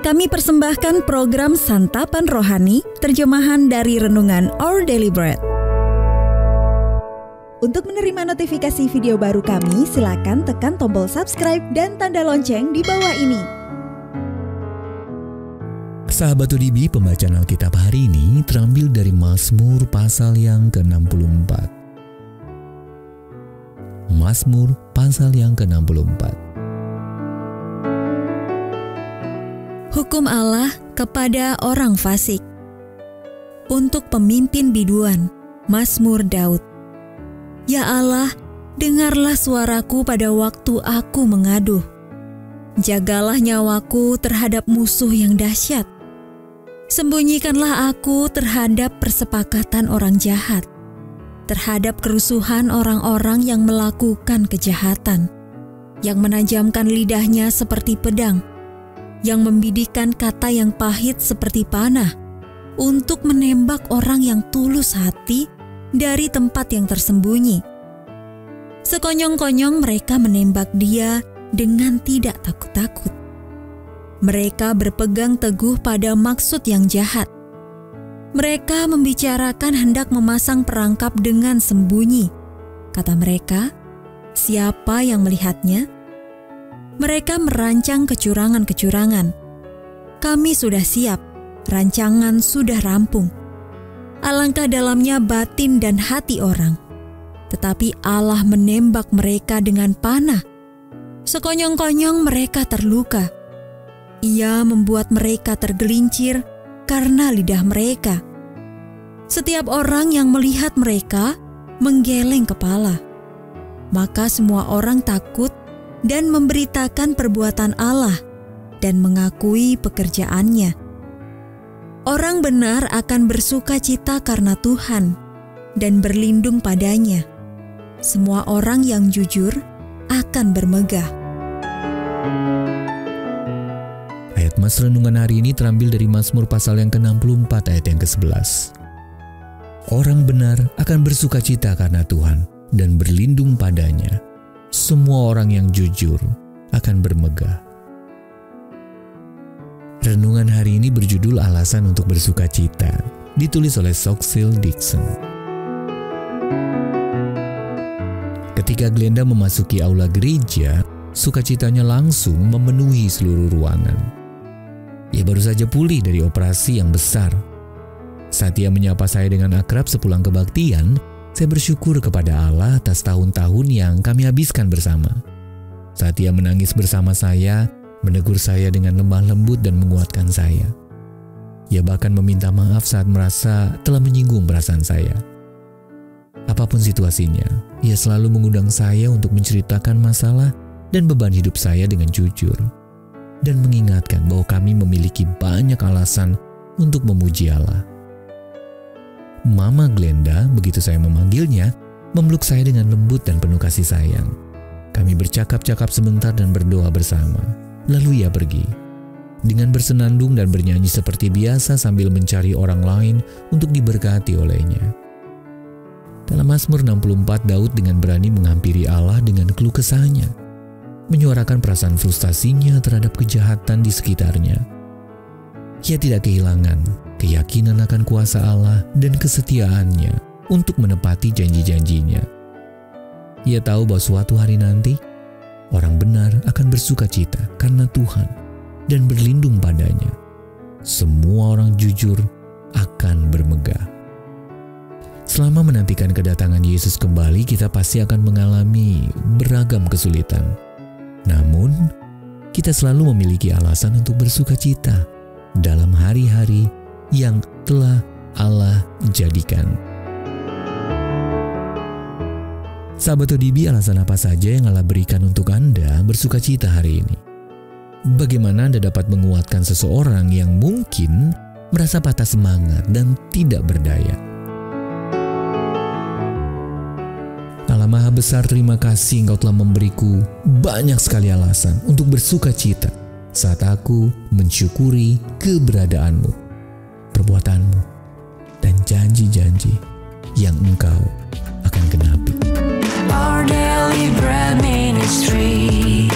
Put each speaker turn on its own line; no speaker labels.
Kami persembahkan program Santapan Rohani, terjemahan dari Renungan Our Daily Bread. Untuk menerima notifikasi video baru kami, silakan tekan tombol subscribe dan tanda lonceng di bawah ini.
Sahabat ODB, pembacaan Alkitab hari ini terambil dari Mazmur pasal yang ke-64. Mazmur pasal yang ke-64.
Hukum Allah kepada orang fasik. Untuk pemimpin biduan, Mazmur Daud. Ya Allah, dengarlah suaraku pada waktu aku mengaduh. Jagalah nyawaku terhadap musuh yang dahsyat. Sembunyikanlah aku terhadap persepakatan orang jahat, terhadap kerusuhan orang-orang yang melakukan kejahatan, yang menajamkan lidahnya seperti pedang, yang membidikkan kata yang pahit seperti panah, untuk menembak orang yang tulus hati dari tempat yang tersembunyi. Sekonyong-konyong mereka menembak dia dengan tidak takut-takut. Mereka berpegang teguh pada maksud yang jahat. Mereka membicarakan hendak memasang perangkap dengan sembunyi. Kata mereka, siapa yang melihatnya? Mereka merancang kecurangan-kecurangan. Kami sudah siap, rancangan sudah rampung. Alangkah dalamnya batin dan hati orang. Tetapi Allah menembak mereka dengan panah. Sekonyong-konyong mereka terluka. Ia membuat mereka tergelincir karena lidah mereka. Setiap orang yang melihat mereka menggeleng kepala. Maka semua orang takut dan memberitakan perbuatan Allah dan mengakui pekerjaannya. Orang benar akan bersuka cita karena Tuhan dan berlindung padanya. Semua orang yang jujur akan bermegah.
Ayat Mas Renungan hari ini terambil dari Mazmur pasal yang ke-64 ayat yang ke-11. Orang benar akan bersuka cita karena Tuhan dan berlindung padanya. Semua orang yang jujur akan bermegah. Renungan hari ini berjudul Alasan untuk Bersuka Cita, ditulis oleh Soxil Dixon. Ketika Glenda memasuki aula gereja, sukacitanya langsung memenuhi seluruh ruangan. Ia baru saja pulih dari operasi yang besar. Saat ia menyapa saya dengan akrab sepulang kebaktian, saya bersyukur kepada Allah atas tahun-tahun yang kami habiskan bersama. Saat ia menangis bersama saya, menegur saya dengan lemah lembut dan menguatkan saya. Ia bahkan meminta maaf saat merasa telah menyinggung perasaan saya. Apapun situasinya, ia selalu mengundang saya untuk menceritakan masalah dan beban hidup saya dengan jujur, dan mengingatkan bahwa kami memiliki banyak alasan untuk memuji Allah. Mama Glenda, begitu saya memanggilnya, memeluk saya dengan lembut dan penuh kasih sayang. Kami bercakap-cakap sebentar dan berdoa bersama. Lalu ia pergi. Dengan bersenandung dan bernyanyi seperti biasa sambil mencari orang lain untuk diberkati olehnya. Dalam Mazmur 64, Daud dengan berani menghampiri Allah dengan keluh kesahnya, menyuarakan perasaan frustasinya terhadap kejahatan di sekitarnya. Ia tidak kehilangan keyakinan akan kuasa Allah dan kesetiaannya untuk menepati janji-janjinya. Ia tahu bahwa suatu hari nanti, orang benar akan bersuka cita karena Tuhan dan berlindung padanya. Semua orang jujur akan bermegah. Selama menantikan kedatangan Yesus kembali, kita pasti akan mengalami beragam kesulitan. Namun, kita selalu memiliki alasan untuk bersuka cita dalam hari-hari yang telah Allah jadikan. Sahabat ODB, alasan apa saja yang Allah berikan untuk Anda bersuka cita hari ini? Bagaimana Anda dapat menguatkan seseorang yang mungkin merasa patah semangat dan tidak berdaya? Allah Maha Besar, terima kasih Engkau telah memberiku banyak sekali alasan untuk bersuka cita saat aku mensyukuri keberadaanmu, perbuatanmu, dan janji-janji yang Engkau akan genapi.
Our Daily Bread Ministry.